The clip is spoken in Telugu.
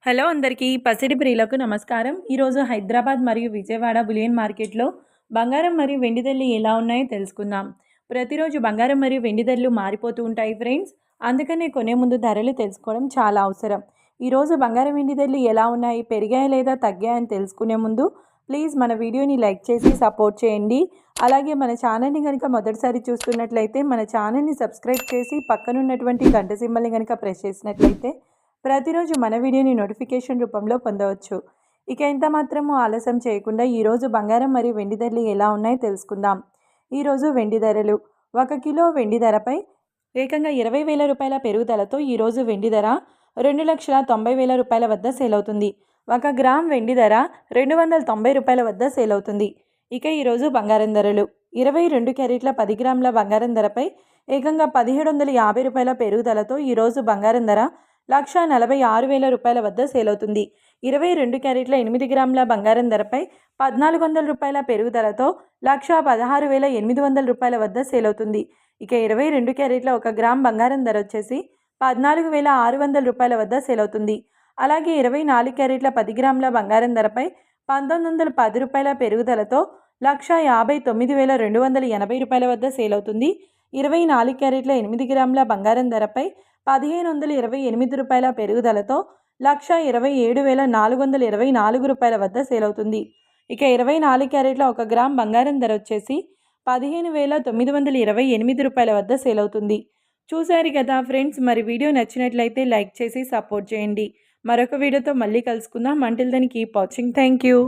హలో అందరికీ పసిడి ప్రియులకు నమస్కారం. ఈరోజు హైదరాబాద్ మరియు విజయవాడ బులియన్ మార్కెట్లో బంగారం మరియు వెండి ధరలు ఎలా ఉన్నాయో తెలుసుకుందాం. ప్రతిరోజు బంగారం మరియు వెండి ధరలు మారిపోతూ ఉంటాయి ఫ్రెండ్స్. అందుకనే కొనే ముందు ధరలు తెలుసుకోవడం చాలా అవసరం. ఈరోజు బంగారం వెండి ధరలు ఎలా ఉన్నాయి, పెరిగాయా లేదా తగ్గాయని తెలుసుకునే ముందు ప్లీజ్ మన వీడియోని లైక్ చేసి సపోర్ట్ చేయండి. అలాగే మన ఛానల్ని కనుక మొదటిసారి చూస్తున్నట్లయితే మన ఛానల్ని సబ్స్క్రైబ్ చేసి పక్కనున్నటువంటి గంట సింబల్ని కనుక ప్రెస్ చేసినట్లయితే ప్రతిరోజు మన వీడియోని నోటిఫికేషన్ రూపంలో పొందవచ్చు. ఇక ఎంత మాత్రము ఆలస్యం చేయకుండా ఈరోజు బంగారం మరియు వెండి ధరలు ఎలా ఉన్నాయో తెలుసుకుందాం. ఈరోజు వెండి ధరలు 1 కిలో వెండి ధరపై ఏకంగా 20,000 రూపాయల పెరుగుదలతో ఈరోజు వెండి ధర 2,90,000 రూపాయల వద్ద సేల్ అవుతుంది. 1 గ్రామ్ వెండి ధర 290 రూపాయల వద్ద సేల్ అవుతుంది. ఇక ఈరోజు బంగారం ధరలు 22 క్యారెట్ల 10 గ్రాముల బంగారం ధరపై ఏకంగా 1,750 రూపాయల పెరుగుదలతో ఈరోజు బంగారం ధర 1,46,000 రూపాయల వద్ద సేల్ అవుతుంది. 22 క్యారెట్ల 8 గ్రాముల బంగారం ధరపై 1,400 రూపాయల పెరుగుదలతో 1,16,800 రూపాయల వద్ద సేల్ అవుతుంది. ఇక 22 క్యారెట్ల 1 గ్రామ్ బంగారం ధర వచ్చేసి 14,600 రూపాయల వద్ద సేల్ అవుతుంది. అలాగే 24 క్యారెట్ల 10 గ్రాముల బంగారం ధరపై 1,910 రూపాయల పెరుగుదలతో 1,59,280 రూపాయల వద్ద సేల్ అవుతుంది. 24 క్యారెట్ల 8 గ్రాముల బంగారం ధరపై 1,528 రూపాయల పెరుగుదలతో 1,27,424 రూపాయల వద్ద సేల్ అవుతుంది. ఇక 24 క్యారెట్ల 1 గ్రామ్ బంగారం ధర వచ్చేసి 15,928 రూపాయల వద్ద సేల్ అవుతుంది. చూశారు కదా ఫ్రెండ్స్, మరి వీడియో నచ్చినట్లయితే లైక్ చేసి సపోర్ట్ చేయండి. మరొక వీడియోతో మళ్ళీ కలుసుకుందాం. Until then keep watching. Thank you.